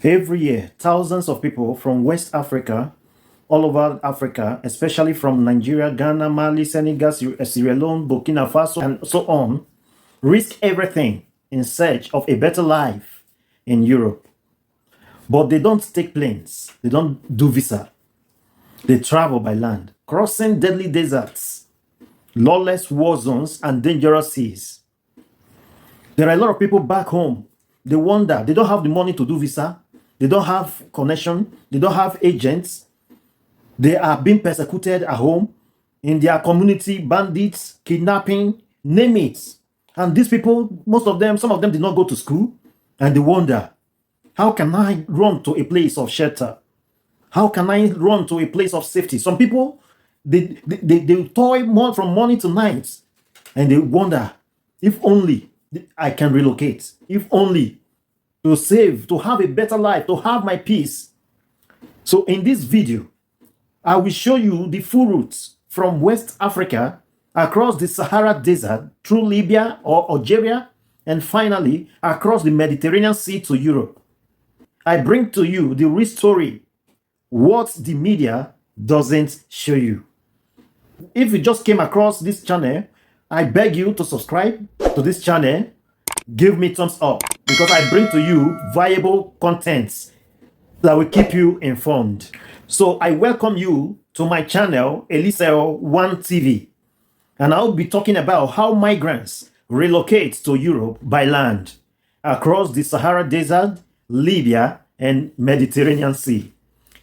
Every year, thousands of people from West Africa, all over Africa, especially from Nigeria, Ghana, Mali, Senegal, Sierra Leone, Burkina Faso, and so on, risk everything in search of a better life in Europe. But they don't take planes, they don't do visa, they travel by land, crossing deadly deserts, lawless war zones, and dangerous seas. There are a lot of people back home. They wonder, they don't have the money to do visa, they don't have connection, they don't have agents, they are being persecuted at home, in their community, bandits, kidnapping, name it. And these people, most of them, some of them did not go to school, and they wonder, how can I run to a place of shelter? How can I run to a place of safety? Some people, they toil more from morning to night, and they wonder, if only I can relocate, if only to save, to have a better life, to have my peace. So in this video, I will show you the full routes from West Africa across the Sahara Desert through Libya or Algeria, and finally across the Mediterranean Sea to Europe. I bring to you the real story, what the media doesn't show you. If you just came across this channel, I beg you to subscribe to this channel, give me thumbs up, because I bring to you valuable contents that will keep you informed. So I welcome you to my channel, Eliseo One TV, and I'll be talking about how migrants relocate to Europe by land across the Sahara Desert, Libya, and Mediterranean Sea.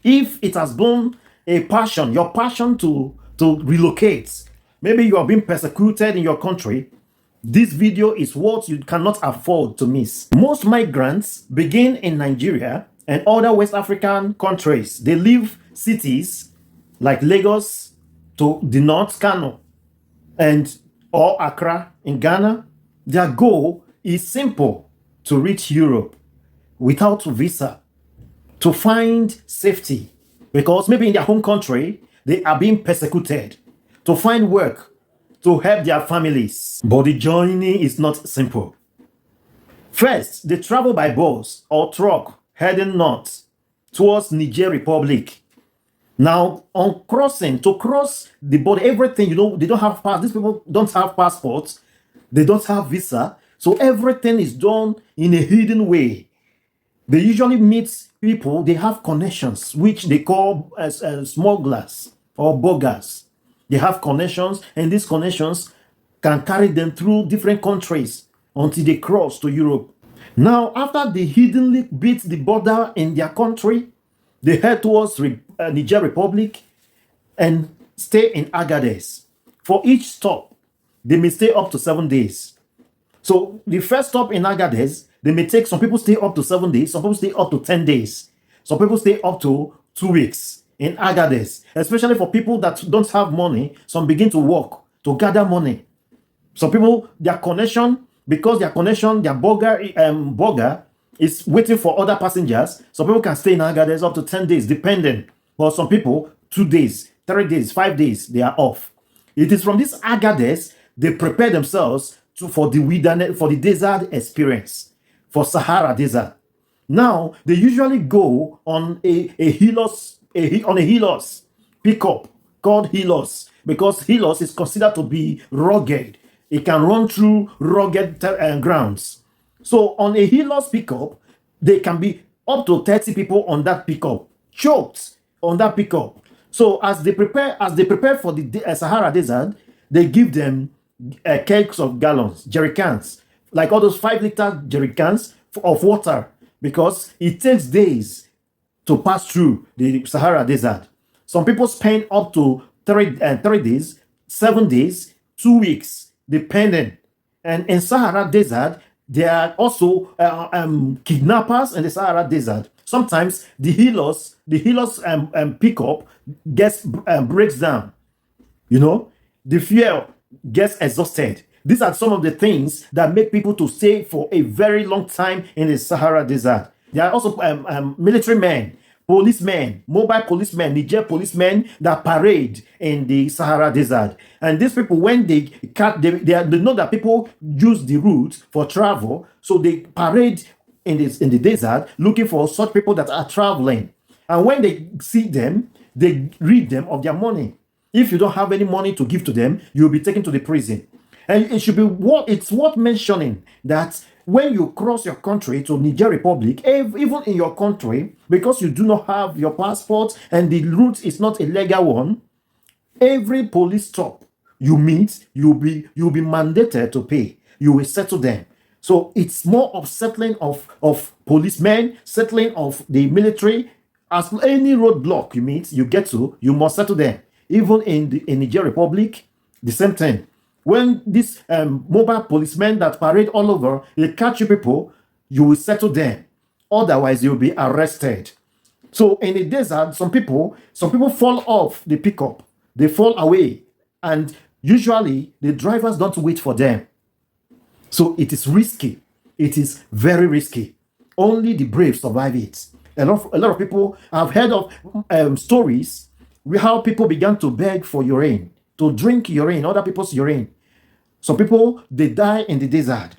If it has been a passion, your passion to relocate, maybe you are being persecuted in your country, this video is what you cannot afford to miss. Most migrants begin in Nigeria and other West African countries. They leave cities like Lagos to the north, Kano, and or Accra in Ghana. Their goal is simple: to reach Europe without visa, to find safety, because maybe in their home country they are being persecuted, to find work, to help their families. But the journey is not simple. First, they travel by bus or truck heading north towards Niger Republic. Now, on crossing, to cross the border, everything, they don't have pass. These people don't have passports. They don't have visa. So everything is done in a hidden way. They usually meet people, they have connections, which they call as smugglers or boggers. They have connections, and these connections can carry them through different countries until they cross to Europe. Now, after they hiddenly beat the border in their country, they head towards Niger Republic and stay in Agadez. For each stop, they may stay up to 7 days. So the first stop in Agadez, they may take, some people stay up to 7 days, some people stay up to 10 days, some people stay up to 2 weeks in Agadez, especially for people that don't have money. Some begin to work to gather money. Some people, their connection, because their connection, their burger is waiting for other passengers. Some people can stay in Agadez up to 10 days, depending. But some people, 2 days, 3 days, 5 days, they are off. It is from this Agadez they prepare themselves for the wilderness, for the desert experience, for Sahara Desert. Now they usually go on a Helos pickup called Helos, because Helos is considered to be rugged. It can run through rugged grounds. So on a Helos pickup, they can be up to 30 people on that pickup, choked on that pickup. So as they prepare for the Sahara Desert, they give them kegs of gallons, jerrycans, like all those 5-liter jerrycans of water, because it takes days to pass through the Sahara Desert. Some people spend up to 3 days, 7 days, 2 weeks, depending. And in Sahara Desert, there are also kidnappers in the Sahara Desert. Sometimes the Helos pickup breaks down. The fuel gets exhausted. These are some of the things that make people to stay for a very long time in the Sahara Desert. There are also military men, policemen, mobile policemen, Niger policemen that parade in the Sahara Desert. And these people, when they know that people use the route for travel, so they parade in the desert looking for such people that are traveling. And when they see them, they rid them of their money. If you don't have any money to give to them, you'll be taken to the prison. And it should be it's worth mentioning that when you cross your country to Niger Republic, even in your country, because you do not have your passport and the route is not a legal one, every police stop you meet, you'll be mandated to pay. You will settle them. So it's more of settling of policemen, settling of the military. As any roadblock you meet, you get to, you must settle them. Even in Niger Republic, the same thing. When these mobile policemen that parade all over, they catch you people, you will settle them. Otherwise, you'll be arrested. So in the desert, some people fall off the pickup. They fall away. And usually, the drivers don't wait for them. So it is risky. It is very risky. Only the brave survive it. A lot of people have heard of stories where how people began to beg for urine, to drink urine, other people's urine. Some people, they die in the desert.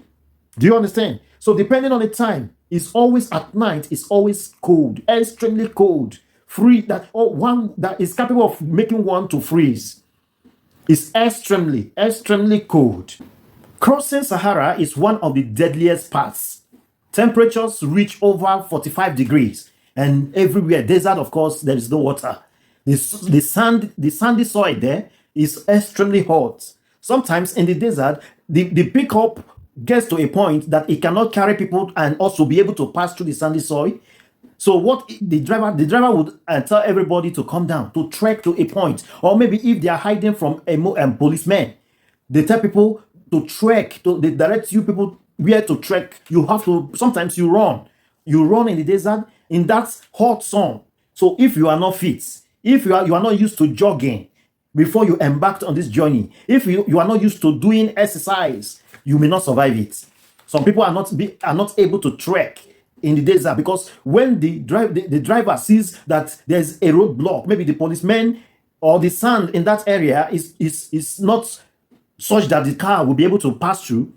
Do you understand? So depending on the time, it's always at night, it's always cold, extremely cold, one that is capable of making one to freeze. It's extremely, extremely cold. Crossing Sahara is one of the deadliest paths. Temperatures reach over 45 degrees, and everywhere, desert, of course, there is no water. The sandy soil there is extremely hot. Sometimes in the desert, the pickup gets to a point that it cannot carry people and also be able to pass through the sandy soil. So what the driver would tell everybody to come down, to trek to a point, or maybe if they are hiding from a policeman, they tell people to trek, they direct you people where to trek. You have to, sometimes you run in the desert in that hot sun. So if you are not fit, if you are not used to jogging before you embarked on this journey, if you are not used to doing exercise, you may not survive it. Some people are not able to trek in the desert because when the driver sees that there's a roadblock, maybe the policeman or the sand in that area is not such that the car will be able to pass through,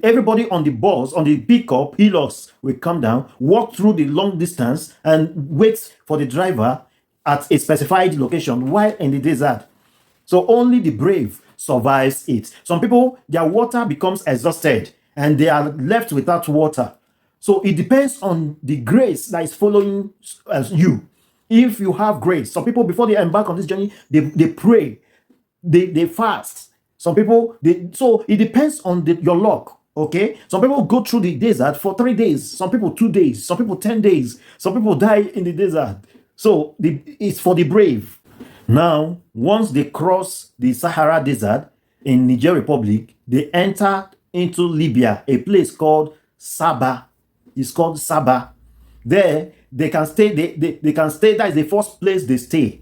everybody on the bus, on the pickup, hillocks will come down, walk through the long distance and wait for the driver at a specified location while in the desert. So only the brave survives it. Some people, their water becomes exhausted and they are left without water. So it depends on the grace that is following you. If you have grace, some people before they embark on this journey, they pray, they fast. Some people, so it depends on your luck. Okay, some people go through the desert for 3 days, some people 2 days, some people 10 days, some people die in the desert. So it's for the brave. Now, once they cross the Sahara Desert in Niger Republic, they enter into Libya, a place called Saba. It's called Saba. There, they can stay. They can stay. That is the first place they stay.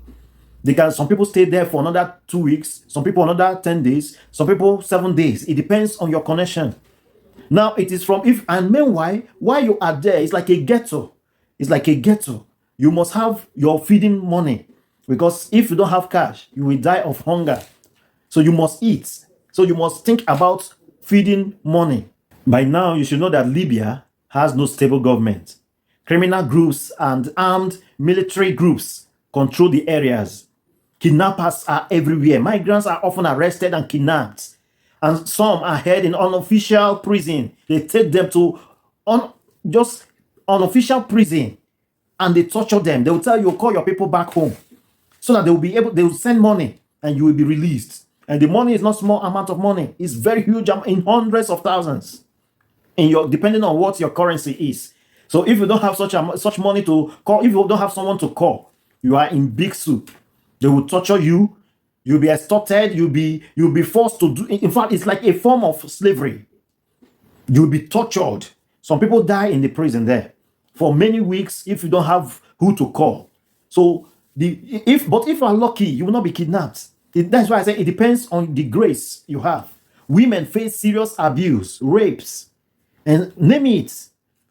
Some people stay there for another 2 weeks. Some people another 10 days. Some people 7 days. It depends on your connection. Now it is and meanwhile, while you are there, it's like a ghetto. It's like a ghetto. You must have your feeding money because if you don't have cash, you will die of hunger. So you must eat. So you must think about feeding money. By now, you should know that Libya has no stable government. Criminal groups and armed military groups control the areas. Kidnappers are everywhere. Migrants are often arrested and kidnapped. And some are held in unofficial prison. They take them to just unofficial prison and they torture them. They will tell you, call your people back home so that they will send money and you will be released. And the money is not small amount of money. It's very huge, in hundreds of thousands. Depending on what your currency is. So if you don't have such money to call, if you don't have someone to call, you are in big soup. They will torture you. You'll be extorted. You'll be forced to do. In fact, it's like a form of slavery. You'll be tortured. Some people die in the prison there for many weeks if you don't have who to call. So if you are lucky, you will not be kidnapped. That's why I say it depends on the grace you have. Women face serious abuse, rapes, and name it.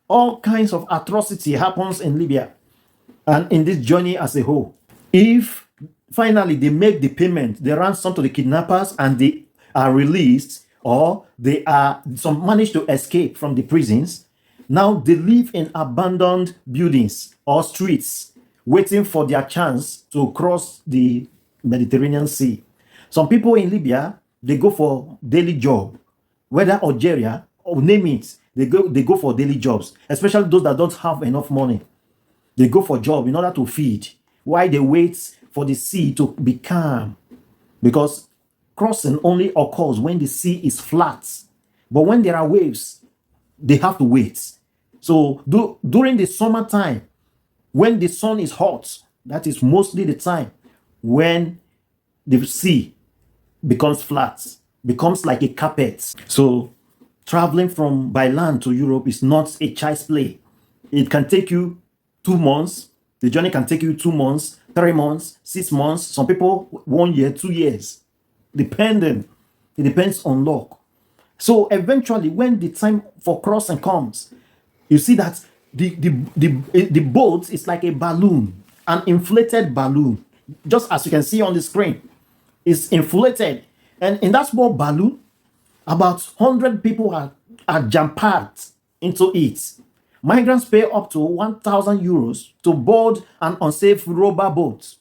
All kinds of atrocity happens in Libya and in this journey as a whole. If finally they make the payment, the ransom to the kidnappers, and they are released, or some manage to escape from the prisons, Now they live in abandoned buildings or streets, waiting for their chance to cross the Mediterranean Sea. Some people in Libya, they go for daily job, whether Algeria or name it, they go for daily jobs, especially those that don't have enough money. They go for job in order to feed, while they wait for the sea to be calm, because crossing only occurs when the sea is flat. But when there are waves, they have to wait. So during the summertime, when the sun is hot, that is mostly the time when the sea becomes flat, becomes like a carpet. So traveling from by land to Europe is not a child's play. It can take you 2 months. The journey can take you 2 months, 3 months, 6 months. Some people 1 year, 2 years, depending. It depends on luck. So eventually, when the time for crossing comes, you see that the boat is like a balloon, an inflated balloon, just as you can see on the screen. It's inflated, and in that small balloon, about 100 people are jam-packed into it. Migrants pay up to 1,000 euros to board an unsafe rubber boat.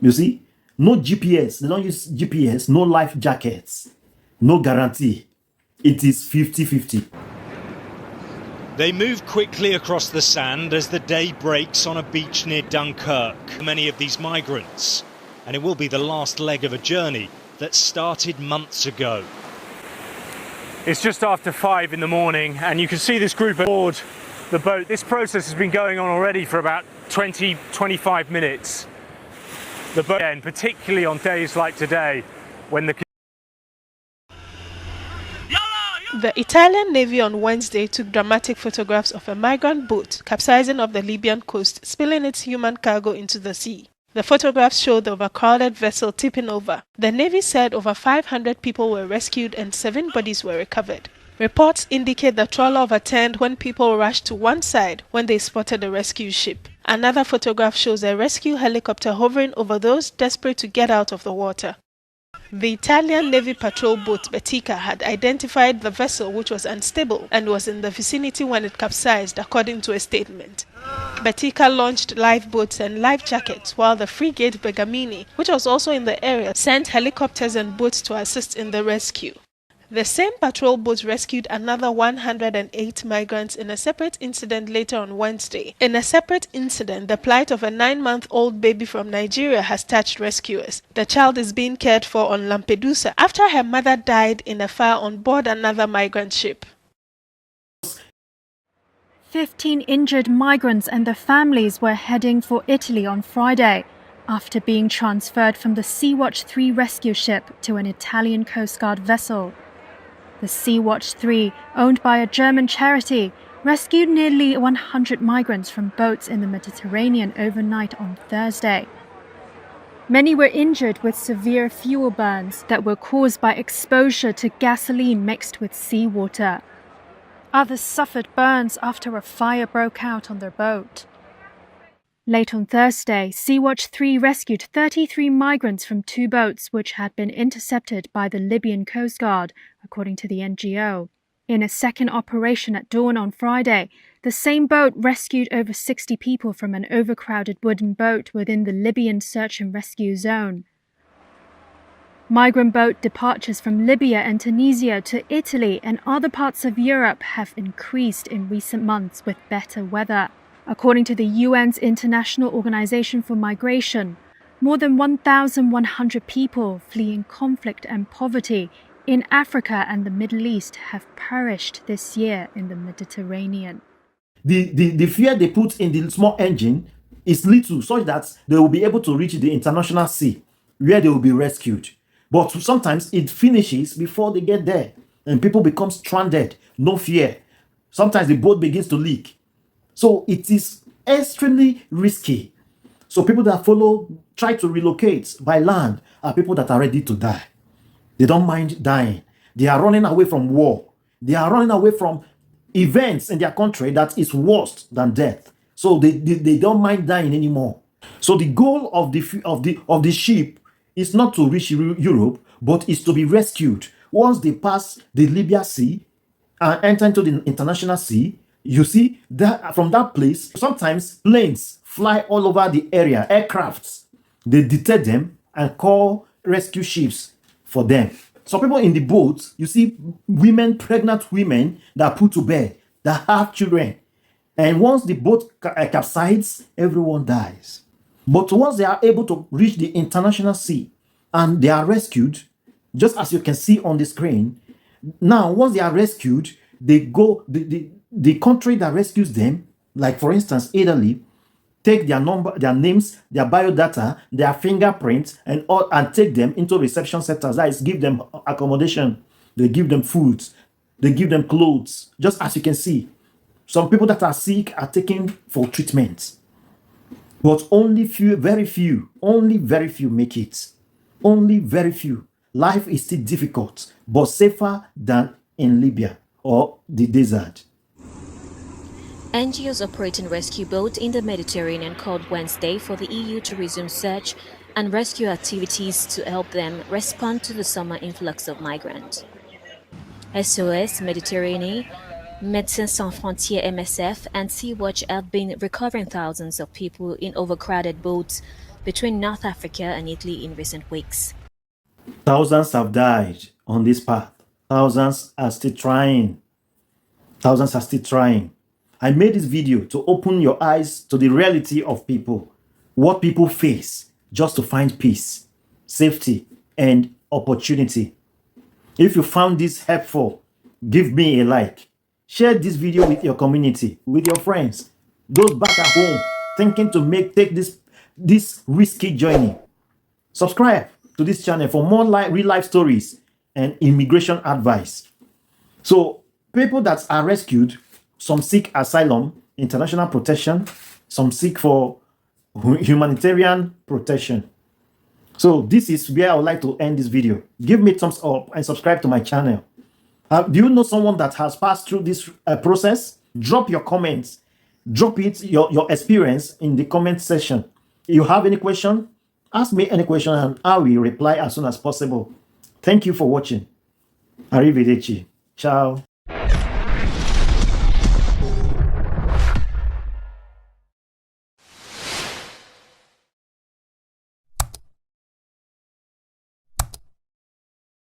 You see, no GPS. They don't use GPS. No life jackets. No guarantee. It is 50-50. They move quickly across the sand as the day breaks on a beach near Dunkirk. Many of these migrants, and it will be the last leg of a journey that started months ago. It's just after 5 in the morning, and you can see this group aboard the boat. This process has been going on already for about 20-25 minutes. The boat, and particularly on days like today, when the Italian Navy on Wednesday took dramatic photographs of a migrant boat capsizing off the Libyan coast, spilling its human cargo into the sea. The photographs show the overcrowded vessel tipping over. The Navy said over 500 people were rescued and 7 bodies were recovered. Reports indicate the trawler overturned when people rushed to one side when they spotted the rescue ship. Another photograph shows a rescue helicopter hovering over those desperate to get out of the water. The Italian Navy patrol boat Betica had identified the vessel, which was unstable and was in the vicinity when it capsized, according to a statement. Betica launched lifeboats and life jackets, while the frigate Bergamini, which was also in the area, sent helicopters and boats to assist in the rescue. The same patrol boat rescued another 108 migrants in a separate incident later on Wednesday. In a separate incident, the plight of a 9-month-old baby from Nigeria has touched rescuers. The child is being cared for on Lampedusa after her mother died in a fire on board another migrant ship. 15 injured migrants and their families were heading for Italy on Friday after being transferred from the Sea-Watch 3 rescue ship to an Italian Coast Guard vessel. The Sea-Watch 3, owned by a German charity, rescued nearly 100 migrants from boats in the Mediterranean overnight on Thursday. Many were injured with severe fuel burns that were caused by exposure to gasoline mixed with seawater. Others suffered burns after a fire broke out on their boat. Late on Thursday, Sea-Watch 3 rescued 33 migrants from 2 boats which had been intercepted by the Libyan Coast Guard, according to the NGO. In a second operation at dawn on Friday, the same boat rescued over 60 people from an overcrowded wooden boat within the Libyan search and rescue zone. Migrant boat departures from Libya and Tunisia to Italy and other parts of Europe have increased in recent months with better weather. According to the UN's International Organization for Migration, more than 1,100 people fleeing conflict and poverty in Africa and the Middle East have perished this year in the Mediterranean. The fear they put in the small engine is little, such that they will be able to reach the international sea, where they will be rescued. But sometimes it finishes before they get there, and people become stranded, no fear. Sometimes the boat begins to leak. So it is extremely risky. So people that try to relocate by land are people that are ready to die. They don't mind dying. They are running away from war. They are running away from events in their country that is worse than death. So they don't mind dying anymore. So the goal of the ship is not to reach Europe, but is to be rescued. Once they pass the Libya Sea and enter into the international sea, You see that from that place, sometimes planes fly all over the area, aircrafts. They detect them and call rescue ships for them. Some people in the boats, you see women, pregnant women that are put to bed, that have children. And once the boat capsizes, everyone dies. But once they are able to reach the international sea and they are rescued, just as you can see on the screen, now once they are rescued, they go, the country that rescues them, like for instance, Italy, take their number, their names, their biodata, their fingerprints, and all, and take them into reception centers. That is, give them accommodation, they give them food, they give them clothes. Just as you can see, some people that are sick are taken for treatment, but only few, only very few make it. Only very few. Life is still difficult, but safer than in Libya or the desert. NGOs operating rescue boats in the Mediterranean called Wednesday for the EU to resume search and rescue activities to help them respond to the summer influx of migrants. SOS Mediterranean, Médecins Sans Frontières MSF, and Sea-Watch have been recovering thousands of people in overcrowded boats between North Africa and Italy in recent weeks. Thousands have died on this path. Thousands are still trying. Thousands are still trying. I made this video to open your eyes to the reality of people, what people face just to find peace, safety, and opportunity. If you found this helpful, give me a like. Share this video with your community, with your friends, those back at home thinking to take this risky journey. Subscribe to this channel for more real life stories and immigration advice. So people that are rescued, some seek asylum, international protection, some seek for humanitarian protection. So this is where I would like to end this video. Give me a thumbs up and subscribe to my channel. Do you know someone that has passed through this process? Drop your comments. Drop your experience in the comment section. If you have any question, ask me any question and I will reply as soon as possible. Thank you for watching. Arrivederci. Ciao.